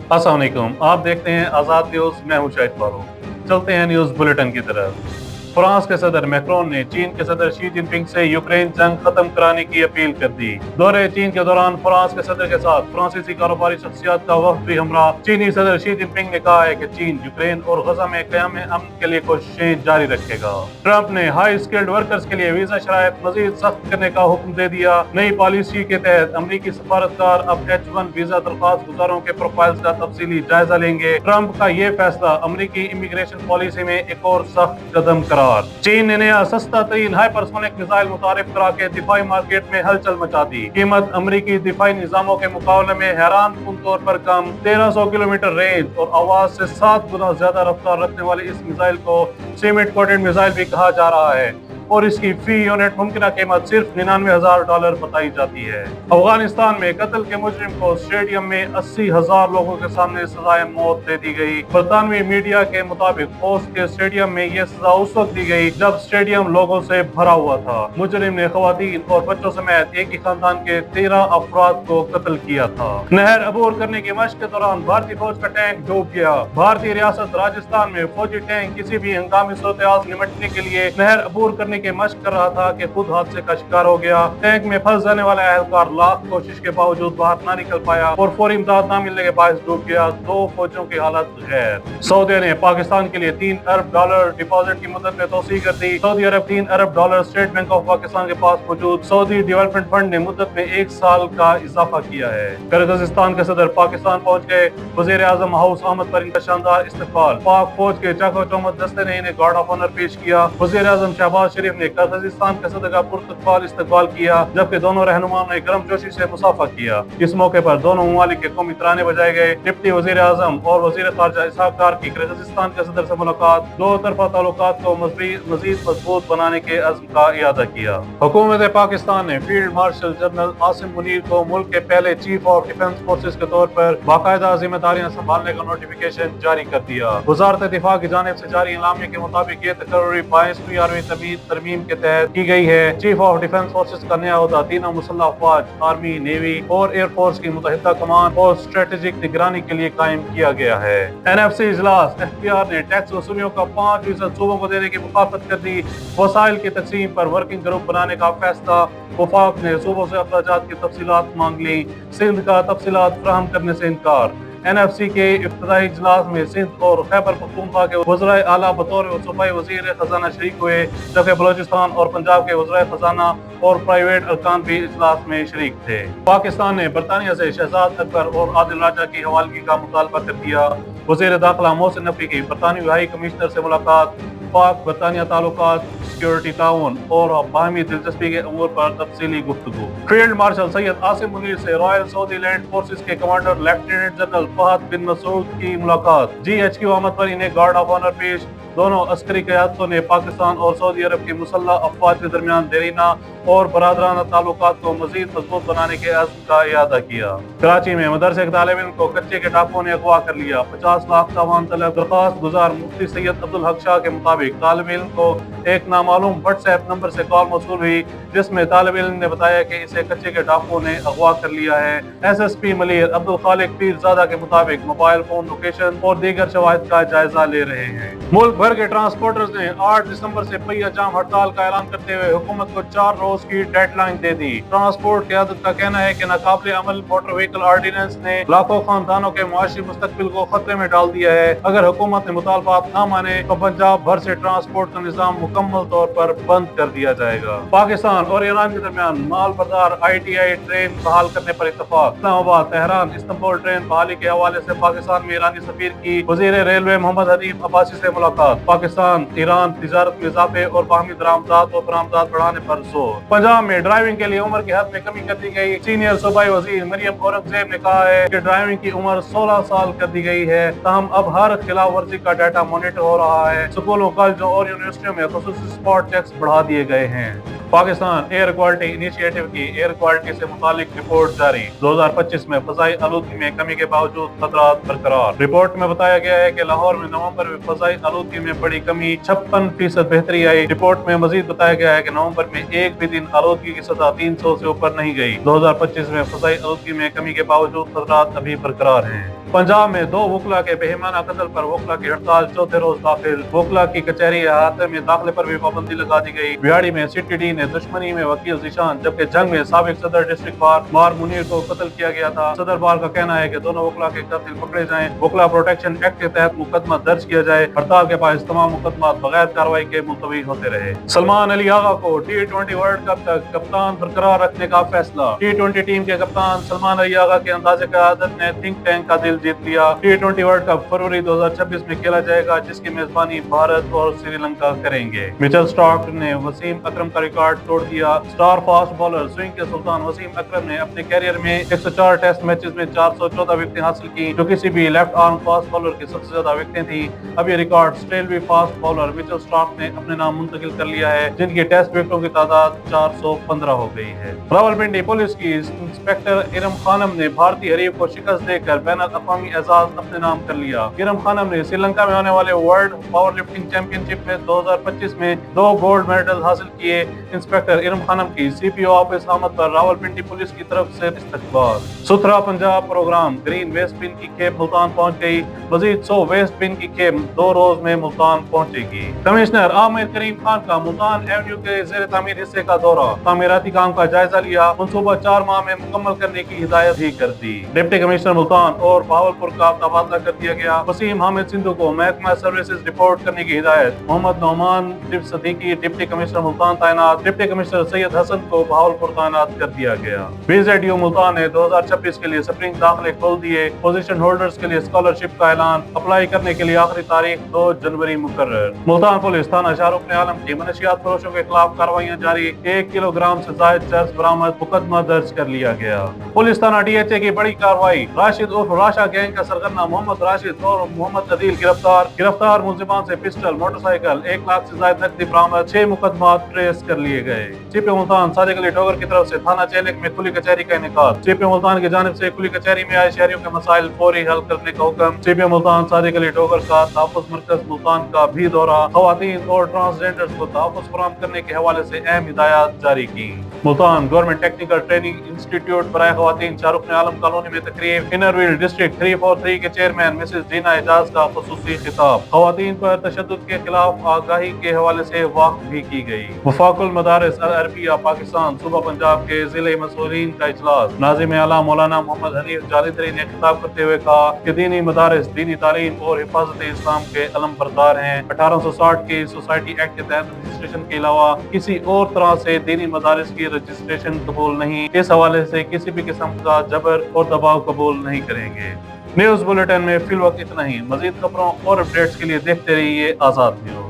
अस्सलाम वालेकुम, आप देखते हैं आज़ाद न्यूज़। मैं हूं शाहिद फारूक। चलते हैं न्यूज़ बुलेटिन की तरफ। फ्रांस के सदर मैक्रोन ने चीन के सदर शी जिनपिंग से यूक्रेन जंग खत्म कराने की अपील कर दी। दौरे चीन के दौरान फ्रांस के सदर के साथ फ्रांसीसी कारोबारी शख्सियत का वफ्द भी हमरा। चीनी सदर शी जिनपिंग ने कहा है कि चीन यूक्रेन और गजा में क़याम अमन के लिए कोशिशें जारी रखेगा। ट्रंप ने हाई स्किल्ड वर्कर्स के लिए वीजा शराइत मजीद सख्त करने का हुक्म दे दिया। नई पॉलिसी के तहत अमरीकी सफारतकार अब H1 वीजा दरख्वास्त गुजारों के प्रोफाइल्स का तफसीली जायजा लेंगे। ट्रंप का ये फैसला अमरीकी इमिग्रेशन पॉलिसी में एक और सख्त कदम करार। चीन ने नया सस्ता तरीन हाइपरसोनिक मिसाइल मुतारिफ करा के दिफाई मार्केट में हलचल मचा दी। कीमत अमरीकी दिफाई निजामों के मुकाबले में हैरान कुन तौर पर कम। 1300 किलोमीटर रेंज और आवाज से 7 गुना ज्यादा रफ्तार रखने वाले इस मिसाइल को सीमेंट कोटेड मिसाइल भी कहा जा रहा है और इसकी फी यूनिट मुमकिन कीमत सिर्फ $99,000 बताई जाती है। अफगानिस्तान में कत्ल के मुजरिम को स्टेडियम में 80,000 लोगों के सामने सजाए मौत दे दी गई। बरतानवी मीडिया के मुताबिक होस्ट के स्टेडियम में यह सजा उस वक्त दी गई जब स्टेडियम लोगों से भरा हुआ था। मुजरिम ने खवातीन और बच्चों समेत एक ही खानदान के 13 अफराद को कत्ल किया था। नहर अबूर करने की मशक के दौरान भारतीय फौज का टैंक डूब गया। भारतीय रियासत राजस्थान में फौजी टैंक किसी भी हंगामी सूरत-ए-हाल से निपटने के लिए नहर अबूर करने के मशक कर रहा था कि खुद हादसे का शिकार हो गया। टैंक में फंस जाने वाला एहलकार लाख कोशिश के बावजूद बाहर ना निकल पाया और फौरी इमदाद ना मिलने के बायस डूब गया। 2 फौजियों की हालत गैर। सऊदी ने पाकिस्तान के लिए $3 अरब डिपॉजिट की मुद्दत में तोसी कर दी। सऊदी अरब $3 अरब स्टेट बैंक ऑफ पाकिस्तान के पास मौजूद सऊदी डेवलपमेंट फंड ने मुद्दत में 1 साल का इजाफा किया है। किर्गिस्तान के सदर पाकिस्तान पहुंच गए। वजीर आजम हाउस आमद पर इनका शानदार इस्तकबाल। पाक फौज के चाको चौमद दस्ते ने इन्हें गार्ड ऑफ ऑनर पेश किया। वजीर आजम शहबाज शरीफ ने किर्गिस्तान के सदर का पुरतकबाल इस्तकबाल किया, जबकि दोनों रहनुमाओं ने गर्मजोशी से मुसाफा किया। इस मौके पर दोनों ममालिक के कौमी तराने बजाए गए। डिप्टी वजीर आजम और वजीर खारजा इसहाक डार की किर्गिस्तान के सदर से मुलाकात दो तरफा ताल्लुकात को मजीद मजबूत बनाने के अज़्म का इयादा किया। हुकूमत पाकिस्तान ने field marshal general Asim Munir को मुल्क के पहले चीफ ऑफ डिफेंस फोर्सेज के तौर पर बाकायदा जिम्मेदारियां संभालने का नोटिफिकेशन जारी कर दिया। वजारत दिफा की जानिब से जारी इलामिया के मुताबिक ये तकर्री 22वीं आर्मी तरमीम के तहत की गई है। चीफ ऑफ डिफेंस फोर्सेज का नया ओहदा तीनों मुसल्लह अफवाज, आर्मी, नेवी और एयरफोर्स की मुतहिदा कमान और स्ट्रेटेजिक निगरानी के लिए कायम किया गया है। NFC इजलास FBR ने टैक्स वसूलियों का 5% सूबों को देने की मुखालफत कर दी। वसाइल की तकसीम पर वर्किंग ग्रुप बनाने का फैसला। वफाक ने सूबों से अखराजात की तफसीलात मांग ली। सिंध का तफसीलात फराहम करने से इनकार। NFC के इफ्तिताही इजलास में सिंध और खैबर पख्तूनख्वा के वज़राए आला बतौर सूबाई वज़ीर खजाना शरीक हुए, जबकि बलोचिस्तान और पंजाब के वज़राए खजाना और प्राइवेट अरकान भी इजलास में शरीक थे। पाकिस्तान ने बरतानिया से शहजाद अकबर और आदिल राजा की हवालगी का मुतालबा कर दिया। वज़ीर दाखिला मोहसिन नकवी की बरतानवी हाई कमिश्नर से मुलाकात। पाक बरतानिया ताल्लुकात, सिक्योरिटी ताउन और बाहमी दिलचस्पी के अमूर पर तफसीली गुफ्तगू। फील्ड मार्शल सैयद आसिम मुनीर से रॉयल सऊदी लैंड फोर्सेस के कमांडर लेफ्टिनेंट जनरल फहद बिन मसूद की मुलाकात। GHQ आमद पर इन्हें गार्ड ऑफ ऑनर पेश। दोनों अस्करी क़यादतों ने पाकिस्तान और सऊदी अरब की मुसल्लह अफवाज के दरमियान देरीना और बरादराना ताल्लुकात को मजीद मजबूत बनाने के अज़्म का इयादा किया। कराची में मदरसे के तालिब इल्म को कच्चे के डाकुओं ने अगवा कर लिया। 50 लाख तावान तलब। दरख्वास्त गुजार मुफ्ती सैयद अब्दुल हक शाह के मुताबिक तालिब इल्म को एक नामालूम व्हाट्सएप नंबर से कॉल मौसूल हुई, जिसमें तालिब इल्म ने बताया कि इसे कच्चे के डाकुओं ने अगवा कर लिया है। SSP मलिर अब्दुल खालिक पीरजादा के मुताबिक मोबाइल फोन लोकेशन और दीगर शवाहिद का जायजा ले रहे हैं। मुल्क भर के ट्रांसपोर्टर्स ने 8 दिसंबर से पहिया जाम हड़ताल का ऐलान करते हुए हुकूमत को 4 रोज की डेडलाइन दे दी। ट्रांसपोर्ट क़यादत का कहना है कि नाकाबिले अमल मोटर व्हीकल ऑर्डिनेंस ने लाखों खानदानों के मुआशी मुस्तकबिल को खतरे में डाल दिया है। अगर हुकूमत ने मुतालबात न माने तो पंजाब भर से ट्रांसपोर्ट का निज़ाम मुकम्मल तौर पर बंद कर दिया जाएगा। पाकिस्तान और ईरान के दरमियान माल बर्दार ITI ट्रेन बहाल करने पर इत्तफाक। इस्लामाबाद तेहरान इस्तांबुल ट्रेन बहाली के हवाले से पाकिस्तान में ईरानी सफीर की वजीर रेलवे मोहम्मद हनीफ अब्बासी से मुलाकात। पाकिस्तान ईरान तिजारत में इजाफे और बाहमी दरामदात और बरामदात बढ़ाने पर जोर। पंजाब में ड्राइविंग के लिए उम्र की हद में कमी कर दी गई। सीनियर सूबाई वजीर मरियम औरंगजेब ने कहा है कि ड्राइविंग की उम्र 16 साल कर दी गई है। ताहम अब हर खिलाफ वर्जी का डाटा मॉनिटर हो रहा है। स्कूलों, कॉलेजों और यूनिवर्सिटियों में खुसूसी स्पॉट चेक्स बढ़ा दिए गए हैं। पाकिस्तान एयर क्वालिटी इनिशिएटिव की एयर क्वालिटी से मुतालिक रिपोर्ट जारी। 2025 में फजाई आलूदगी में कमी के बावजूद खतरात बरकरार। रिपोर्ट में बताया गया है कि लाहौर में नवंबर में फजाई आलूदगी में बड़ी कमी, 56% बेहतरी आई। रिपोर्ट में मजीद बताया गया है कि नवंबर में एक भी दिन आलूदगी की सतह 300 से ऊपर नहीं गई। 2025 में फजाई आलूदगी में कमी के बावजूद खतरात अभी बरकरार हैं। पंजाब में 2 वकला के बेहिमाना कत्ल पर वकला की हड़ताल चौथे रोज दाखिल। वकला की कचहरी अहाते में दाखिले पर भी पाबंदी लगा दी गई। बिहाड़ी में CTD ने दुश्मनी में वकील जिशान, जबकि जंग में साबिक सदर डिस्ट्रिक्ट बार मार मुनीर को कत्ल किया गया था। सदर बार का कहना है कि दोनों वकला के कातिल पकड़े जाएं, वकला प्रोटेक्शन एक्ट के तहत मुकदमा दर्ज किया जाए। हड़ताल के बाद तमाम मुकदमा बगैर कार्रवाई के मुलतवी होते रहे। सलमान अली आगा को T20 वर्ल्ड कप तक कप्तान बरकरार रखने का फैसला। T20 टीम के कप्तान सलमान अली आगा के अंदाजे क़यादत ने थिंक टैंक का दिल जीत लिया। T20 वर्ल्ड कप फरवरी 2026 में खेला जाएगा, जिसकी मेजबानी भारत और श्रीलंका करेंगे। मिचेल स्टार्क ने वसीम अकरम का रिकॉर्ड तोड़ दिया। स्टार फास्ट बॉलर स्विंग के सुल्तान वसीम अकरम ने अपने कैरियर में 104 टेस्ट मैचेस में 414 विकेटें हासिल की, जो किसी भी लेफ्ट आर्म फास्ट बॉलर की सबसे ज्यादा विकेटें थी। अब ये रिकॉर्ड ऑस्ट्रेलियाई फास्ट बॉलर मिचेल स्टार्क ने अपने नाम मुंतकिल कर लिया है, जिनकी टेस्ट विकेटों की तादाद 415 हो गई है। रावलपिंडी पुलिस की इंस्पेक्टर इरम खानम ने भारतीय हरीफ को शिकस्त देकर बैनुल अक़वामी एजाज अपने नाम कर लिया। इरम खानम ने श्रीलंका में होने वाले वर्ल्ड पावर लिफ्टिंग चैंपियनशिप में 2025 में 2 गोल्ड मेडल हासिल किए। इंस्पेक्टर इरम खानम की CPO ऑफिस आमद पर रावलपिंडी पुलिस की तरफ से इस्तकबाल। Suthra Punjab programme green waste bin की खेप मुल्तान पहुंच गई। मजीद 100 वेस्ट बिन की खेप 2 रोज में मुल्तान पहुंचेगी। कमिश्नर आमिर करीम खान का मुल्तान एवेन्यू के ज़ेर तामीर हिस्से का दौरा, तामीराती काम का जायजा लिया। मंसूबा 4 माह में मुकम्मल करने की हिदायत भी कर दी। डिप्टी कमिश्नर मुल्तान और बहावलपुर का तबादला कर दिया गया। वसीम हामिद सिंधु को महकमा सर्विसेज रिपोर्ट करने की हिदायत। मोहम्मद नौमान सदीकी डिप्टी कमिश्नर मुल्तान तैनात। डिप्टी कमिश्नर सैयद हसन को बहावलपुर तैनात कर दिया गया। BZU मुल्तान ने 2026 के लिए स्प्रिंग दाखिले खोल दिए। पोजीशन होल्डर्स के लिए स्कॉलरशिप का ऐलान। अप्लाई करने के लिए आखिरी तारीख 2 जनवरी मुकर्रर। मुल्तान पुलिस थाना शाहरुख ने आलम की मनशियात फरोशों के खिलाफ कार्रवाइयां जारी। 1 किलोग्राम से जायद चर्स बरामद, मुकदमा दर्ज कर लिया गया। पुलिस थाना DHA की बड़ी कार्रवाई। राशिद उर्फ राशा गैंग का सरगना मोहम्मद राशिद और मोहम्मद अदील गिरफ्तार मुलजिमान से पिस्टल, मोटरसाइकिल, 1 लाख से ज्यादा नकदी बरामद। 6 मुकदमा ट्रेस कर लिए गए। CP मुल्तान सादिक अली ठोकर की तरफ से थाना चेलक में खुली कचहरी का इनेकाद। CP मुल्तान की जानिब से खुली कचहरी में आए शहरियों के मसाइल फौरी हल करने का हुक्म। CP मुल्तान सादिक अली ठोकर का तहफ़्फ़ुज़ मरकज मुल्तान का भी दौरा। खवातीन और ट्रांसजेंडर्स को तहफ़्फ़ुज़ फराहम करने के हवाले से अहम हिदायत जारी की। Multan government technical training institute बराए खवातीन शाहरुख ने आलम कॉलोनी में तकरीब। इनर व्हील डिस्ट्रिक्ट 343 के चेयरमैन मिसेस जीना एजाज का खुसूसी खिताब। खवातीन पर तशद्दुद के खिलाफ आगाही के हवाले से वाक़ भी की गई। वफाकुल मदारिस अल अरबिया पाकिस्तान सूबा पंजाब के जिले मसूलीन का इजलास। नाज़िम आला मौलाना मोहम्मद हनीफ जालिंदरी ने खिताब करते हुए कहा कि दीनी मदारिस दीनी तालीम और हिफाजत इस्लाम के अलम बरदार हैं। 1860 के सोसाइटी एक्ट के तहत रजिस्ट्रेशन के अलावा किसी और तरह से दीनी मदारिस की रजिस्ट्रेशन कबूल नहीं। इस हवाले से किसी भी किस्म का जबर और दबाव कबूल नहीं करेंगे। न्यूज़ बुलेटिन में फिल वक्त इतना ही। मजीद खबरों और अपडेट्स के लिए देखते रहिए आज़ाद न्यूज़।